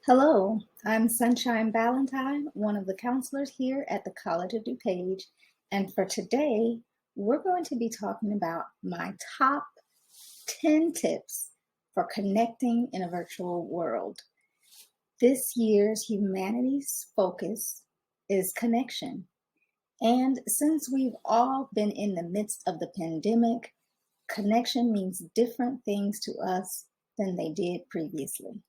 Hello, I'm Sunshine Ballentine, one of the counselors here at the College of DuPage, and for today, we're going to be talking about my top 10 tips for connecting in a virtual world. This year's Humanities focus is connection, and since we've all been in the midst of the pandemic, connection means different things to us than they did previously.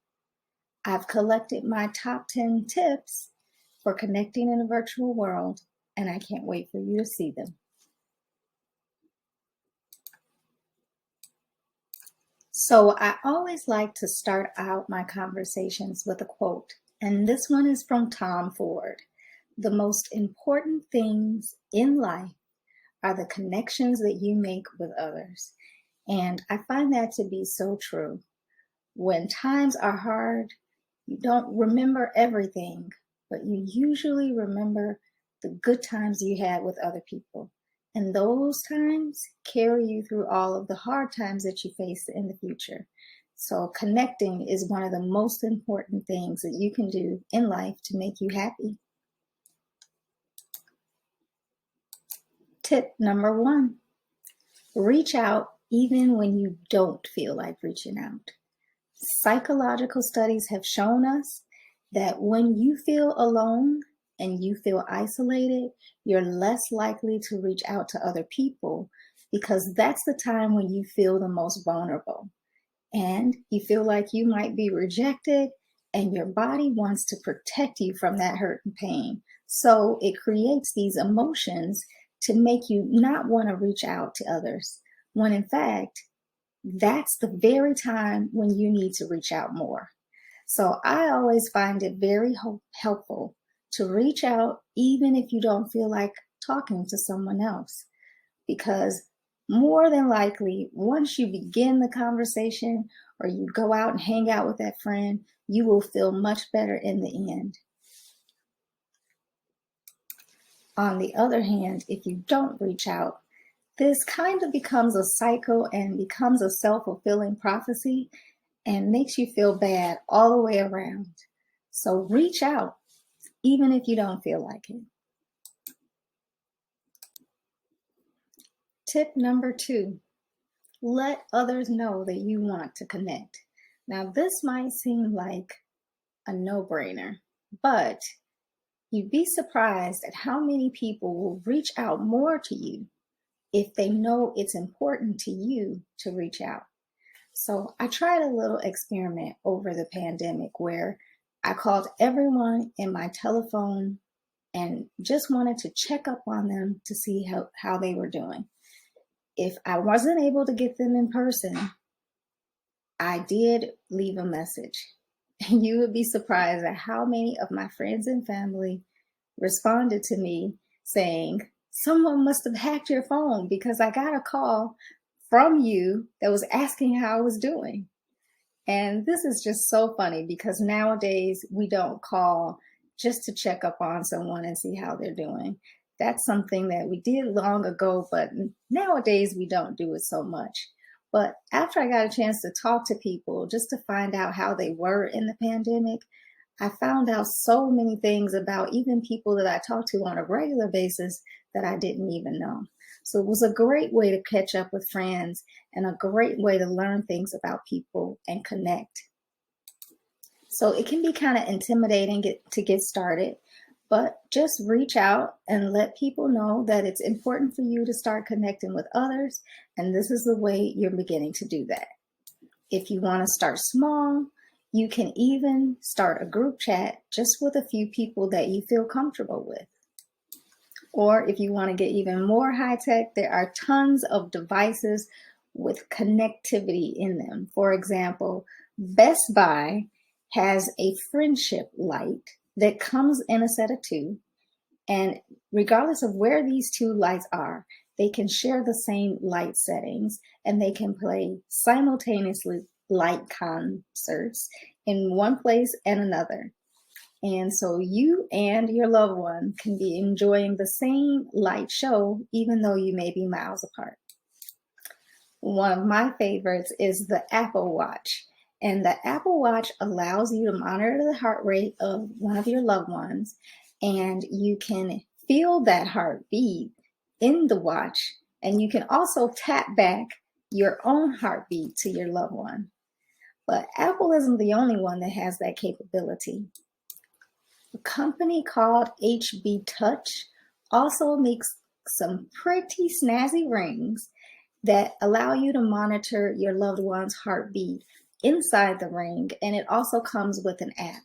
I've collected my top 10 tips for connecting in a virtual world, and I can't wait for you to see them. So, I always like to start out my conversations with a quote, and this one is from Tom Ford. The most important things in life are the connections that you make with others. And I find that to be so true. When times are hard, you don't remember everything, but you usually remember the good times you had with other people. And those times carry you through all of the hard times that you face in the future. So, connecting is one of the most important things that you can do in life to make you happy. Tip number one, reach out even when you don't feel like reaching out. Psychological studies have shown us that when you feel alone and you feel isolated, you're less likely to reach out to other people because that's the time when you feel the most vulnerable. And you feel like you might be rejected, and your body wants to protect you from that hurt and pain. So it creates these emotions to make you not want to reach out to others, when in fact, that's the very time when you need to reach out more. So I always find it very helpful to reach out even if you don't feel like talking to someone else, because more than likely, once you begin the conversation or you go out and hang out with that friend, you will feel much better in the end. On the other hand, if you don't reach out, this kind of becomes a cycle and becomes a self-fulfilling prophecy and makes you feel bad all the way around. So reach out, even if you don't feel like it. Tip number two, let others know that you want to connect. Now, this might seem like a no-brainer, but you'd be surprised at how many people will reach out more to you if they know it's important to you to reach out. So I tried a little experiment over the pandemic where I called everyone in my telephone and just wanted to check up on them to see how they were doing. If I wasn't able to get them in person, I did leave a message. And you would be surprised at how many of my friends and family responded to me saying, someone must have hacked your phone because I got a call from you that was asking how I was doing. And this is just so funny because nowadays we don't call just to check up on someone and see how they're doing. That's something that we did long ago, but nowadays we don't do it so much. But after I got a chance to talk to people just to find out how they were in the pandemic, I found out so many things about even people that I talk to on a regular basis that I didn't even know. So it was a great way to catch up with friends and a great way to learn things about people and connect. So it can be kind of intimidating to get started, but just reach out and let people know that it's important for you to start connecting with others, and this is the way you're beginning to do that. If you want to start small, you can even start a group chat just with a few people that you feel comfortable with. Or if you want to get even more high tech, there are tons of devices with connectivity in them. For example, Best Buy has a friendship light that comes in a set of two. And regardless of where these two lights are, they can share the same light settings and they can play simultaneously light concerts in one place and another. And so you and your loved one can be enjoying the same light show, even though you may be miles apart. One of my favorites is the Apple Watch. And the Apple Watch allows you to monitor the heart rate of one of your loved ones, and you can feel that heartbeat in the watch, and you can also tap back your own heartbeat to your loved one. But Apple isn't the only one that has that capability. A company called HB Touch also makes some pretty snazzy rings that allow you to monitor your loved one's heartbeat inside the ring, and it also comes with an app,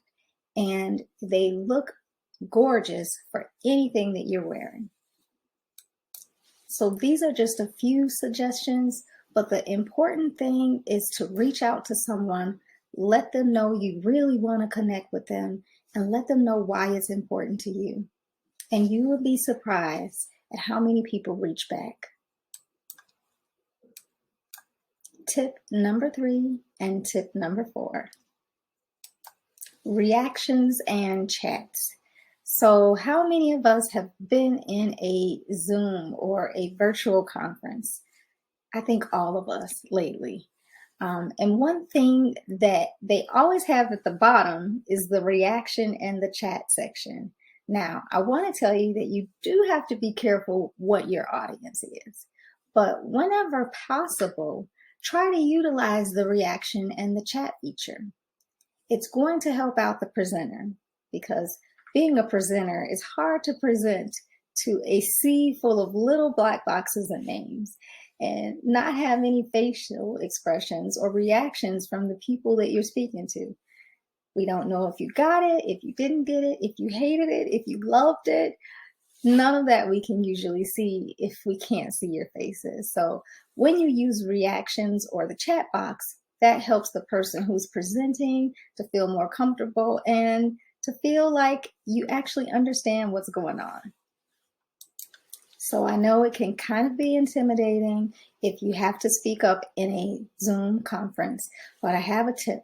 and they look gorgeous for anything that you're wearing. So these are just a few suggestions, but the important thing is to reach out to someone, let them know you really want to connect with them, and let them know why it's important to you. And you will be surprised at how many people reach back. Tip number 3 and tip number 4. Reactions and chats. So how many of us have been in a Zoom or a virtual conference? I think all of us lately. And one thing that they always have at the bottom is the reaction and the chat section. Now, I want to tell you that you do have to be careful what your audience is. But whenever possible, try to utilize the reaction and the chat feature. It's going to help out the presenter, because being a presenter is hard to present to a sea full of little black boxes and names and not have any facial expressions or reactions from the people that you're speaking to. We don't know if you got it, if you didn't get it, if you hated it, if you loved it. None of that we can usually see if we can't see your faces. So when you use reactions or the chat box, that helps the person who's presenting to feel more comfortable and to feel like you actually understand what's going on. So I know it can kind of be intimidating if you have to speak up in a Zoom conference, but I have a tip.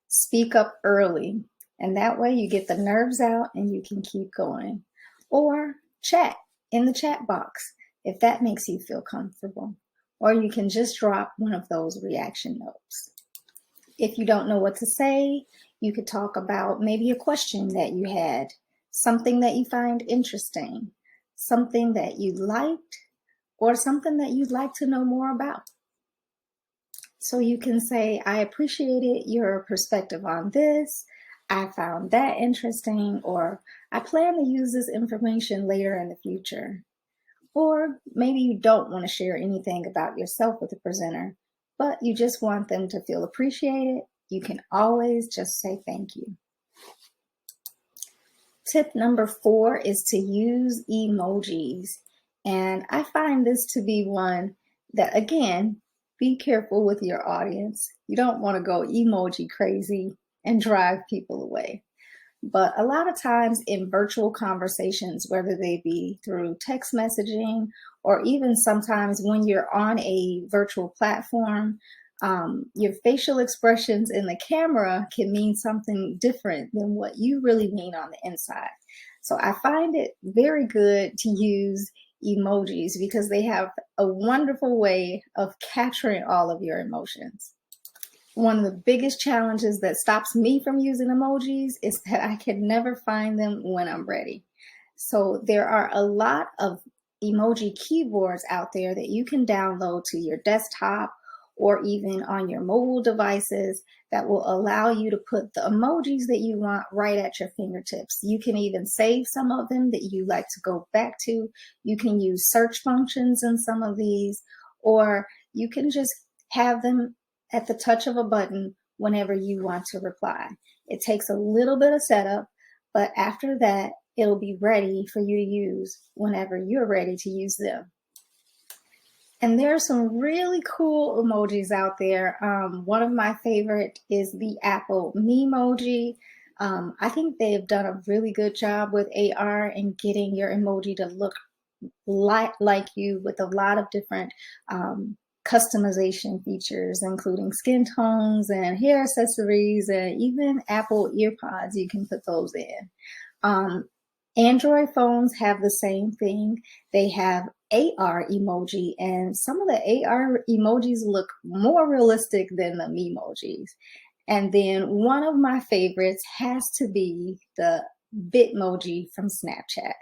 Speak up early, and that way you get the nerves out and you can keep going. Or chat in the chat box if that makes you feel comfortable. Or you can just drop one of those reaction notes. If you don't know what to say, you could talk about maybe a question that you had, something that you find interesting, something that you liked, or something that you'd like to know more about. So you can say, I appreciated your perspective on this. I found that interesting, or I plan to use this information later in the future. Or maybe you don't want to share anything about yourself with the presenter, but you just want them to feel appreciated. You can always just say thank you. Tip number 4 is to use emojis. And I find this to be one that, again, be careful with your audience. You don't want to go emoji crazy and drive people away. But a lot of times in virtual conversations, whether they be through text messaging or even sometimes when you're on a virtual platform, your facial expressions in the camera can mean something different than what you really mean on the inside. So I find it very good to use emojis because they have a wonderful way of capturing all of your emotions. One of the biggest challenges that stops me from using emojis is that I can never find them when I'm ready. So there are a lot of emoji keyboards out there that you can download to your desktop or even on your mobile devices that will allow you to put the emojis that you want right at your fingertips. You can even save some of them that you like to go back to. You can use search functions in some of these, or you can just have them at the touch of a button whenever you want to reply. It takes a little bit of setup, but after that, it'll be ready for you to use whenever you're ready to use them. And there are some really cool emojis out there. One of my favorite is the Apple Memoji. I think they've done a really good job with AR and getting your emoji to look like you with a lot of different customization features, including skin tones and hair accessories and even Apple EarPods. You can put those in. Android phones have the same thing. They have AR emoji, and some of the AR emojis look more realistic than the Memojis. And then one of my favorites has to be the Bitmoji from Snapchat.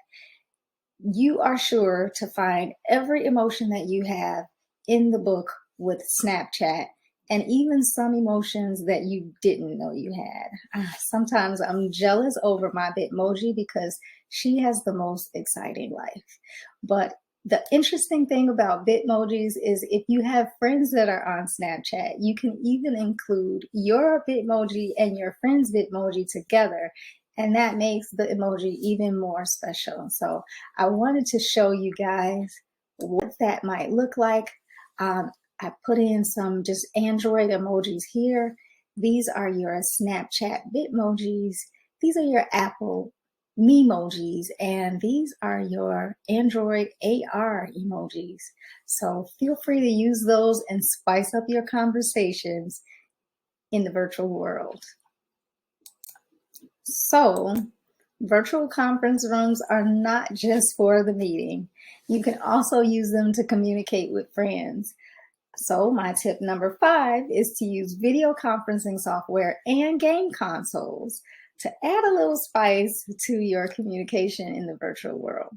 You are sure to find every emotion that you have in the book with Snapchat, and even some emotions that you didn't know you had. Sometimes I'm jealous over my Bitmoji because she has the most exciting life. But the interesting thing about Bitmojis is if you have friends that are on Snapchat, you can even include your Bitmoji and your friend's Bitmoji together. And that makes the emoji even more special. So I wanted to show you guys what that might look like. I put in some just Android emojis here. These are your Snapchat Bitmojis. These are your Apple Memojis, and these are your Android AR emojis. So feel free to use those and spice up your conversations in the virtual world. So virtual conference rooms are not just for the meeting. You can also use them to communicate with friends. So my tip number 5 is to use video conferencing software and game consoles to add a little spice to your communication in the virtual world.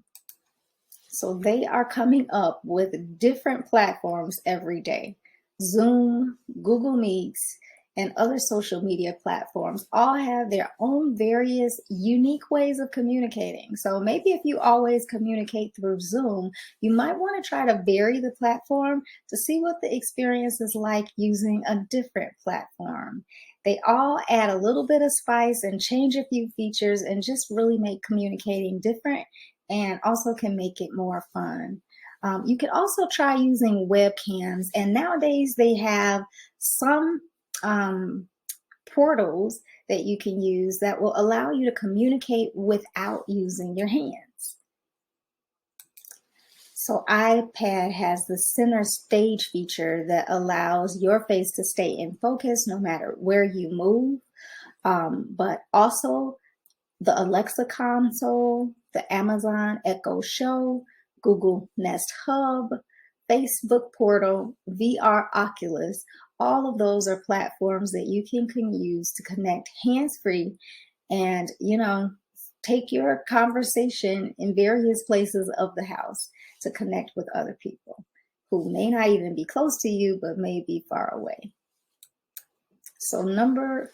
So they are coming up with different platforms every day. Zoom, Google Meets, and other social media platforms all have their own various unique ways of communicating. So maybe if you always communicate through Zoom, you might want to try to vary the platform to see what the experience is like using a different platform. They all add a little bit of spice and change a few features and just really make communicating different, and also can make it more fun. You can also try using webcams, and nowadays they have some portals that you can use that will allow you to communicate without using your hands. So iPad has the center stage feature that allows your face to stay in focus no matter where you move. But also the Alexa console, the Amazon Echo Show, Google Nest Hub, Facebook Portal, VR Oculus, all of those are platforms that you can use to connect hands-free and, take your conversation in various places of the house to connect with other people who may not even be close to you, but may be far away. So number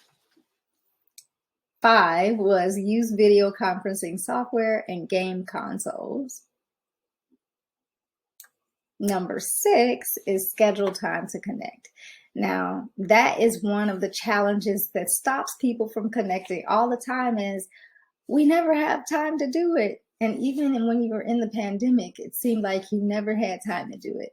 5 was use video conferencing software and game consoles. Number 6 is schedule time to connect. Now, that is one of the challenges that stops people from connecting all the time is we never have time to do it. And even when you were in the pandemic, it seemed like you never had time to do it.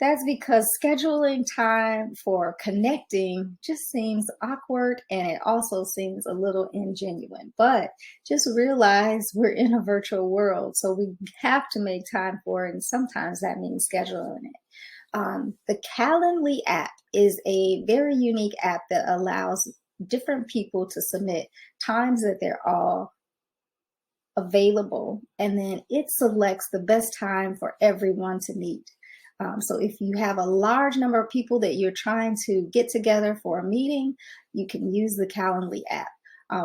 That's because scheduling time for connecting just seems awkward, and it also seems a little ingenuine. But just realize we're in a virtual world, so we have to make time for it, and sometimes that means scheduling it. The Calendly app is a very unique app that allows different people to submit times that they're all available, and then it selects the best time for everyone to meet. So if you have a large number of people that you're trying to get together for a meeting, you can use the Calendly app.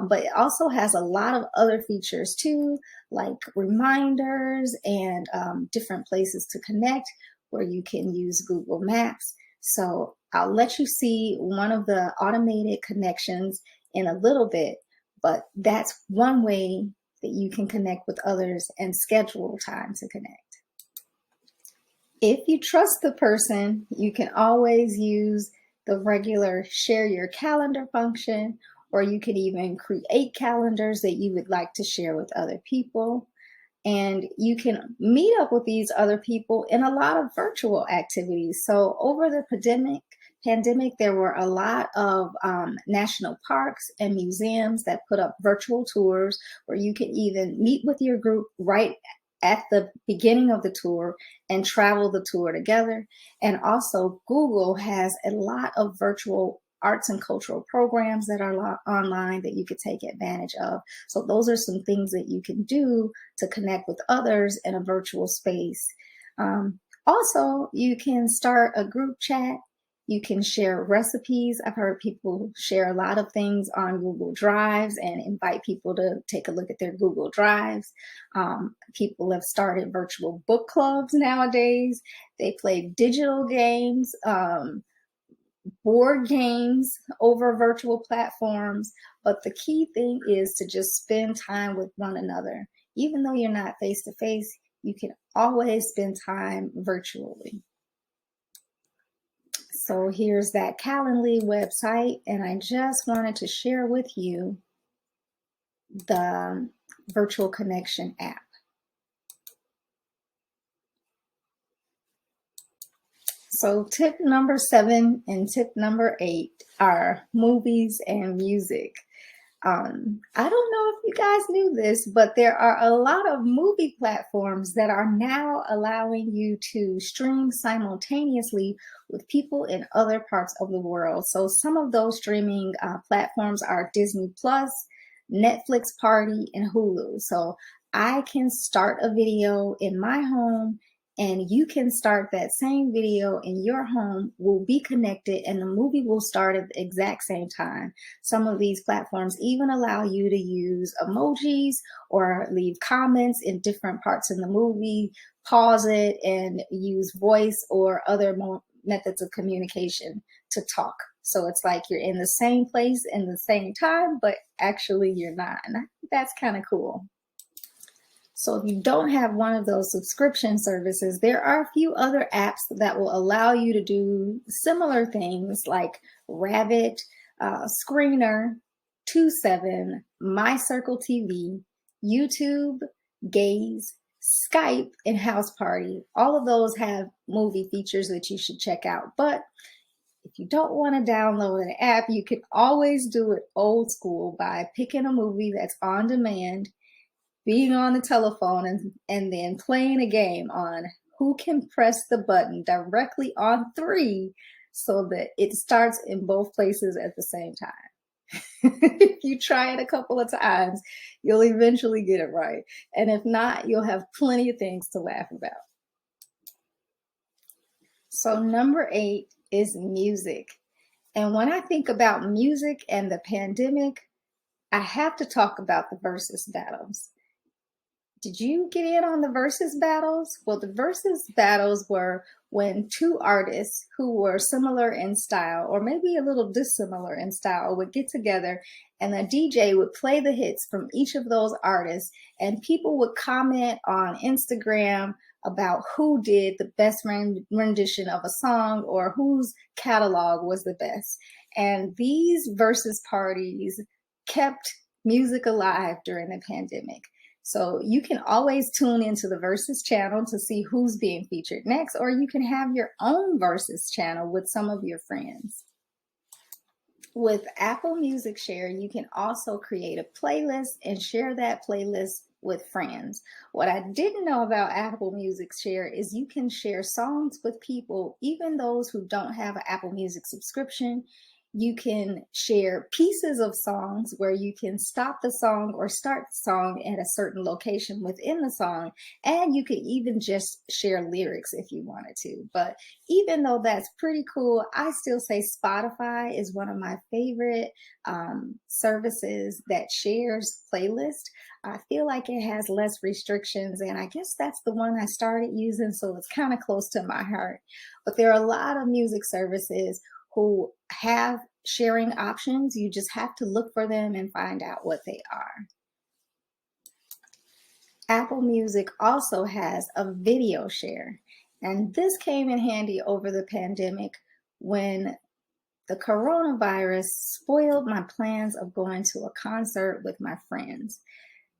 But it also has a lot of other features too, like reminders and different places to connect where you can use Google Maps. So I'll let you see one of the automated connections in a little bit, but that's one way that you can connect with others and schedule time to connect. If you trust the person, you can always use the regular share your calendar function, or you can even create calendars that you would like to share with other people. And you can meet up with these other people in a lot of virtual activities. So over the pandemic, there were a lot of national parks and museums that put up virtual tours where you can even meet with your group right at the beginning of the tour and travel the tour together. And also Google has a lot of virtual arts and cultural programs that are online that you could take advantage of. So those are some things that you can do to connect with others in a virtual space. Also, you can start a group chat You can share recipes. I've heard people share a lot of things on Google Drives and invite people to take a look at their Google Drives. People have started virtual book clubs nowadays. They play digital games, board games over virtual platforms. But the key thing is to just spend time with one another. Even though you're not face to face, you can always spend time virtually. So here's that Calendly website, and I just wanted to share with you the Virtual Connection app. So tip number 7 and tip number 8 are movies and music. I don't know if you guys knew this, but there are a lot of movie platforms that are now allowing you to stream simultaneously with people in other parts of the world. So some of those streaming platforms are Disney Plus, Netflix Party, and Hulu. So I can start a video in my home and you can start that same video in your home. Will be connected and the movie will start at the exact same time. Some of these platforms even allow you to use emojis or leave comments in different parts in the movie, pause it, and use voice or other methods of communication to talk. So it's like you're in the same place in the same time, but actually you're not. And I think that's kind of cool. So if you don't have one of those subscription services, there are a few other apps that will allow you to do similar things like Rabbit, Screener, 27, My Circle TV, YouTube, Gaze, Skype, and House Party. All of those have movie features that you should check out. But if you don't want to download an app, you can always do it old school by picking a movie that's on demand, being on the telephone, and then playing a game on who can press the button directly on 3 so that it starts in both places at the same time. If you try it a couple of times, you'll eventually get it right. And if not, you'll have plenty of things to laugh about. So number 8 is music. And when I think about music and the pandemic, I have to talk about the versus battles. Did you get in on the versus battles? Well, the versus battles were when 2 artists who were similar in style, or maybe a little dissimilar in style, would get together and a DJ would play the hits from each of those artists, and people would comment on Instagram about who did the best rendition of a song or whose catalog was the best. And these versus parties kept music alive during the pandemic. So you can always tune into the Versus channel to see who's being featured next, or you can have your own Versus channel with some of your friends. With Apple Music Share, you can also create a playlist and share that playlist with friends. What I didn't know about Apple Music Share is you can share songs with people, even those who don't have an Apple Music subscription. You can share pieces of songs where you can stop the song or start the song at a certain location within the song. And you could even just share lyrics if you wanted to. But even though that's pretty cool, I still say Spotify is one of my favorite services that shares playlists. I feel like it has less restrictions, and I guess that's the one I started using, so it's kind of close to my heart. But there are a lot of music services who have sharing options. You just have to look for them and find out what they are. Apple Music also has a video share, and this came in handy over the pandemic when the coronavirus spoiled my plans of going to a concert with my friends.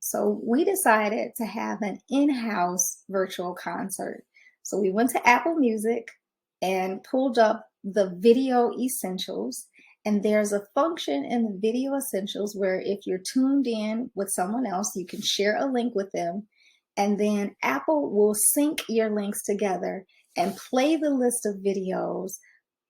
So we decided to have an in-house virtual concert. So we went to Apple Music and pulled up the Video Essentials. And there's a function in the Video Essentials where if you're tuned in with someone else, you can share a link with them. And then Apple will sync your links together and play the list of videos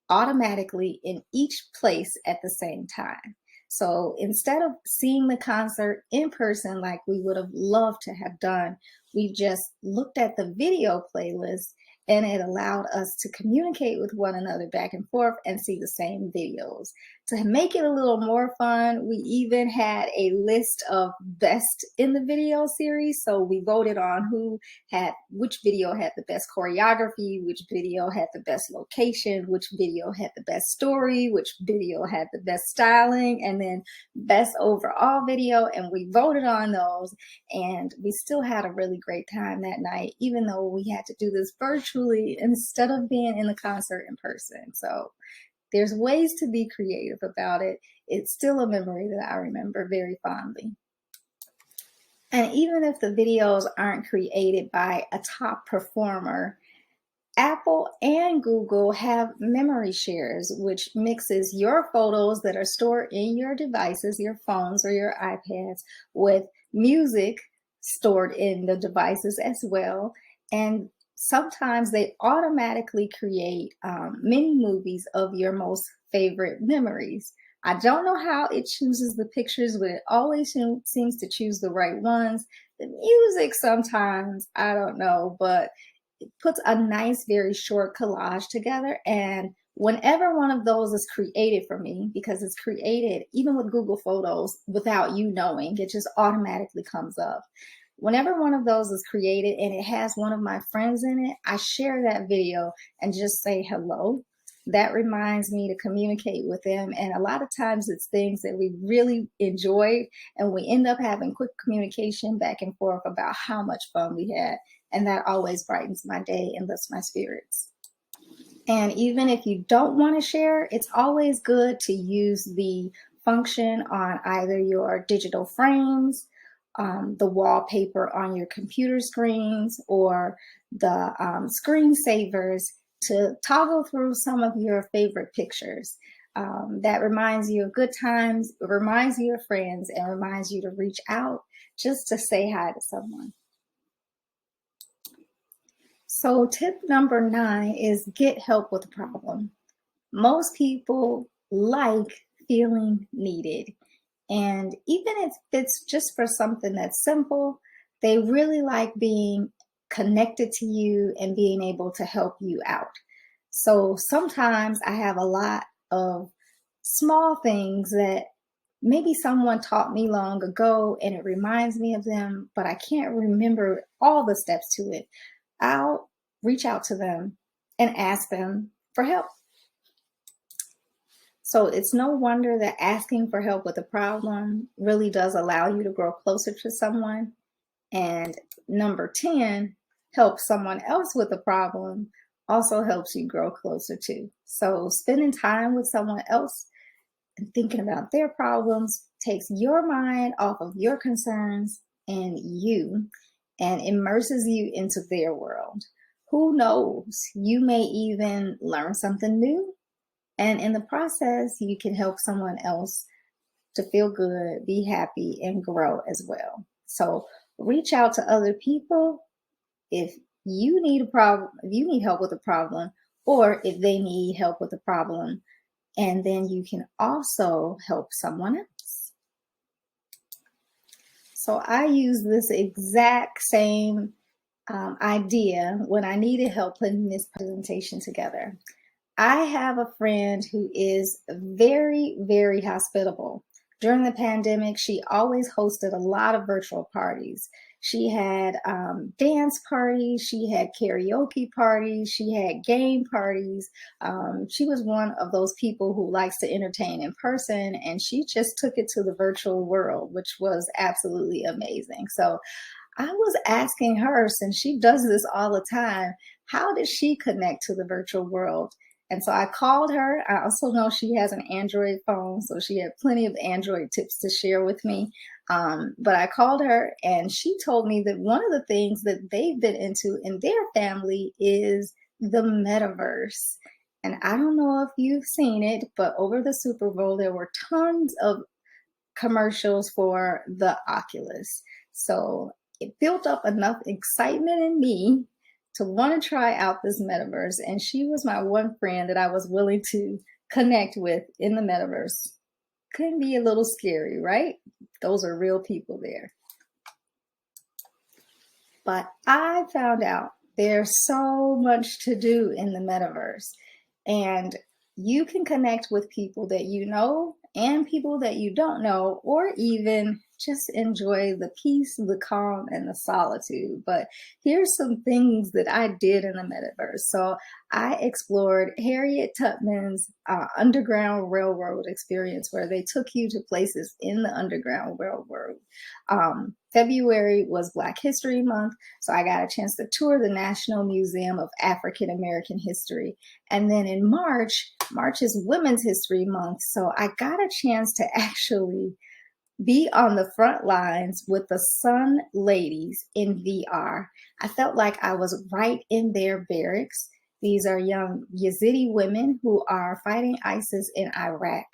automatically in each place at the same time. So instead of seeing the concert in person like we would have loved to have done, we just looked at the video playlist and it allowed us to communicate with one another back and forth and see the same videos. To make it a little more fun, we even had a list of best in the video series. So we voted on which video had the best choreography, which video had the best location, which video had the best story, which video had the best styling, and then best overall video. And we voted on those, and we still had a really great time that night, even though we had to do this virtually instead of being in the concert in person. So there's ways to be creative about it. It's still a memory that I remember very fondly. And even if the videos aren't created by a top performer, Apple and Google have memory shares, which mixes your photos that are stored in your devices, your phones or your iPads, with music stored in the devices as well. And sometimes they automatically create mini movies of your most favorite memories. I don't know how it chooses the pictures, but it always seems to choose the right ones. The music sometimes, I don't know, but it puts a nice, very short collage together. And whenever one of those is created for me, because it's created even with Google Photos without you knowing, it just automatically comes up. Whenever one of those is created and it has one of my friends in it, I share that video and just say hello. That reminds me to communicate with them. And a lot of times it's things that we really enjoy, and we end up having quick communication back and forth about how much fun we had. And that always brightens my day and lifts my spirits. And even if you don't want to share, it's always good to use the function on either your digital frames, the wallpaper on your computer screens, or the screensavers to toggle through some of your favorite pictures. That reminds you of good times, reminds you of friends, and reminds you to reach out just to say hi to someone. So tip number 9 is get help with the problem. Most people like feeling needed. And even if it's just for something that's simple, they really like being connected to you and being able to help you out. So sometimes I have a lot of small things that maybe someone taught me long ago and it reminds me of them, but I can't remember all the steps to it. I'll reach out to them and ask them for help. So it's no wonder that asking for help with a problem really does allow you to grow closer to someone. And number 10, help someone else with a problem also helps you grow closer too. So spending time with someone else and thinking about their problems takes your mind off of your concerns and immerses you into their world. Who knows? You may even learn something new. And in the process, you can help someone else to feel good, be happy, and grow as well. So reach out to other people if you need help with a problem, or if they need help with a problem. And then you can also help someone else. So I use this exact same idea when I needed help putting this presentation together. I have a friend who is very, very hospitable. During the pandemic, she always hosted a lot of virtual parties. She had dance parties, she had karaoke parties, she had game parties. She was one of those people who likes to entertain in person, and she just took it to the virtual world, which was absolutely amazing. So I was asking her, since she does this all the time, how did she connect to the virtual world? And so I called her. I also know she has an Android phone, so she had plenty of Android tips to share with me. But I called her, and she told me that one of the things that they've been into in their family is the metaverse. And I don't know if you've seen it, but over the Super Bowl, there were tons of commercials for the Oculus. So it built up enough excitement in me to want to try out this metaverse. And she was my one friend that I was willing to connect with in the metaverse. Couldn't be a little scary, right? Those are real people there. But I found out There's so much to do in the metaverse, and you can connect with people that you know and people that you don't know, or even just enjoy the peace, the calm, and the solitude. But here's some things that I did in the metaverse. So I explored Harriet Tubman's Underground Railroad experience, where they took you to places in the Underground Railroad. February was Black History Month, so I got a chance to tour the National Museum of African American History. And then in March is Women's History Month, so I got a chance to actually be on the front lines with the Sun Ladies in VR. I felt like I was right in their barracks. These are young Yazidi women who are fighting ISIS in Iraq.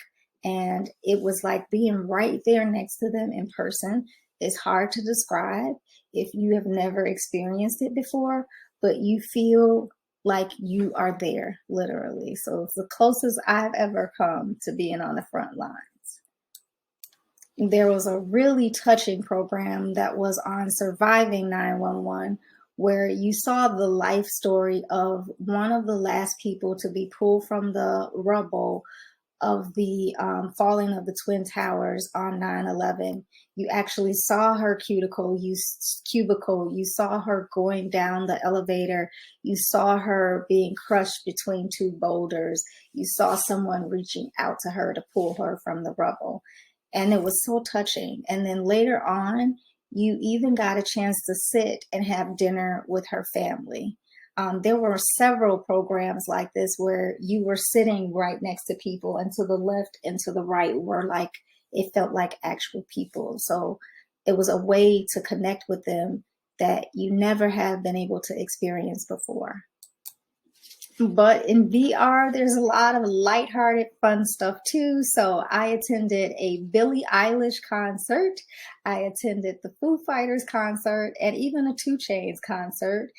And it was like being right there next to them in person. It's hard to describe if you have never experienced it before, but you feel like you are there, literally. So it's the closest I've ever come to being on the front line. There was a really touching program that was on surviving 911, where you saw the life story of one of the last people to be pulled from the rubble of the falling of the Twin Towers on 9/11. You actually saw her cubicle. You saw her going down the elevator. You saw her being crushed between two boulders. You saw someone reaching out to her to pull her from the rubble. And it was so touching. And then later on, you even got a chance to sit and have dinner with her family. There were several programs like this where you were sitting right next to people, and to the left and to the right were like, it felt like actual people. So it was a way to connect with them that you never have been able to experience before. But in VR, there's a lot of lighthearted, fun stuff too. So I attended a Billie Eilish concert. I attended the Foo Fighters concert and even a 2 Chainz concert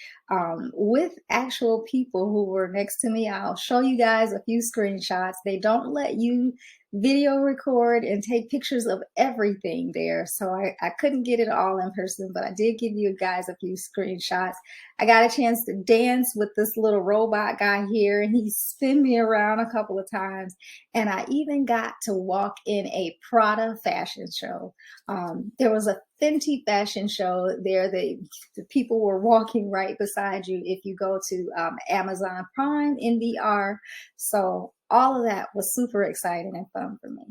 with actual people who were next to me. I'll show you guys a few screenshots. They don't let you video record and take pictures of everything there. So I couldn't get it all in person, but I did give you guys a few screenshots. I got a chance to dance with this little robot guy here, and he spun me around a couple of times. And I even got to walk in a Prada fashion show. There was a Fenty fashion show there. The people were walking right beside you if you go to Amazon Prime in VR. So all of that was super exciting and fun for me.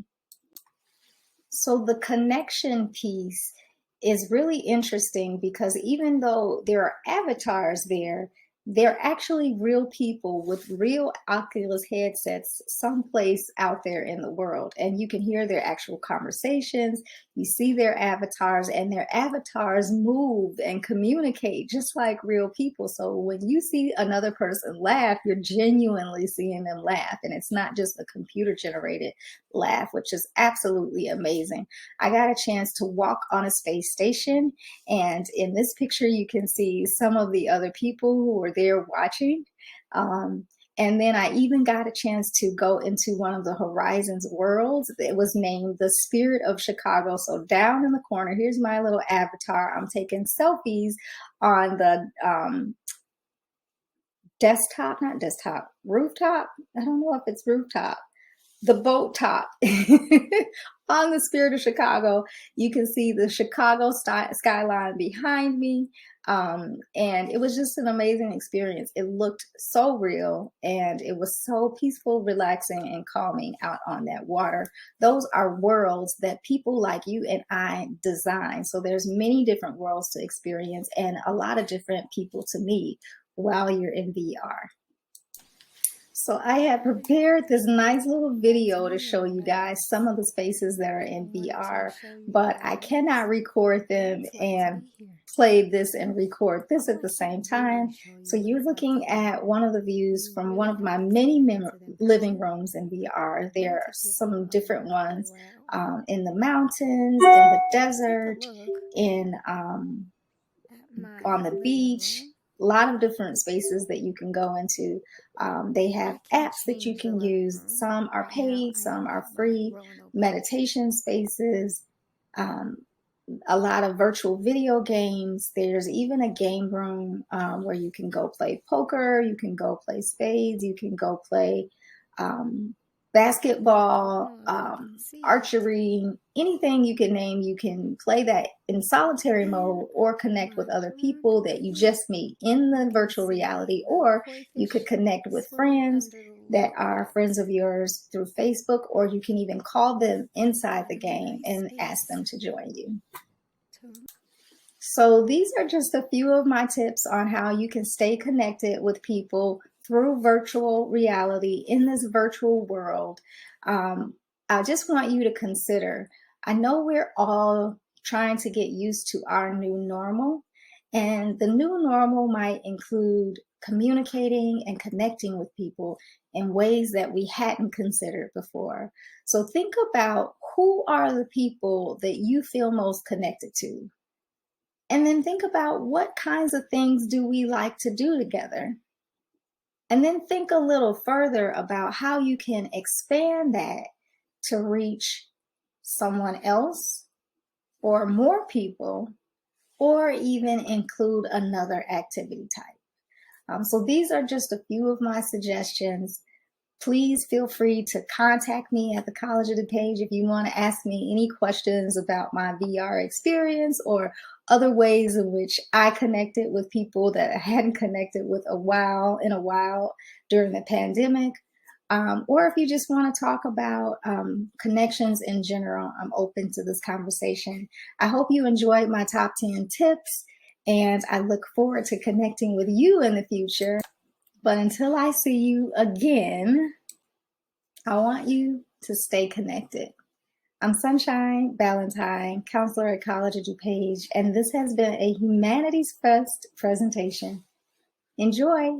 So the connection piece is really interesting because even though there are avatars there, they're actually real people with real Oculus headsets someplace out there in the world. And you can hear their actual conversations. You see their avatars, and their avatars move and communicate just like real people. So when you see another person laugh, you're genuinely seeing them laugh. And it's not just a computer generated laugh, which is absolutely amazing. I got a chance to walk on a space station, and in this picture you can see some of the other people who were there watching. And then I even got a chance to go into one of the Horizons worlds. It was named the Spirit of Chicago. So down in the corner, here's my little avatar. I'm taking selfies on the rooftop. I don't know if it's rooftop. The boat top on the Spirit of Chicago. You can see the Chicago skyline behind me. And it was just an amazing experience. It looked so real, and it was so peaceful, relaxing, and calming out on that water. Those are worlds that people like you and I design. So there's many different worlds to experience and a lot of different people to meet while you're in VR. So I have prepared this nice little video to show you guys some of the spaces that are in VR, but I cannot record them and play this and record this at the same time. So you're looking at one of the views from one of my many living rooms in VR. There are some different ones in the mountains, in the desert, in on the beach. A lot of different spaces that you can go into. They have apps that you can use. Some are paid, some are free. Meditation spaces, a lot of virtual video games. There's even a game room where you can go play poker, you can go play spades, you can go play basketball, archery, anything you can name. You can play that in solitary mode or connect with other people that you just meet in the virtual reality, or you could connect with friends that are friends of yours through Facebook, or you can even call them inside the game and ask them to join you. So these are just a few of my tips on how you can stay connected with people through virtual reality in this virtual world. I just want you to consider, I know we're all trying to get used to our new normal, and the new normal might include communicating and connecting with people in ways that we hadn't considered before. So think about, who are the people that you feel most connected to? And then think about, what kinds of things do we like to do together? And then think a little further about how you can expand that to reach someone else or more people, or even include another activity type. So these are just a few of my suggestions. Please feel free to contact me at the College of DuPage if you want to ask me any questions about my VR experience or other ways in which I connected with people that I hadn't connected with in a while during the pandemic. Or if you just want to talk about connections in general, I'm open to this conversation. I hope you enjoyed my top 10 tips, and I look forward to connecting with you in the future. But until I see you again, I want you to stay connected. I'm Sunshine Ballentine, counselor at College of DuPage, and this has been a Humanities Fest presentation. Enjoy!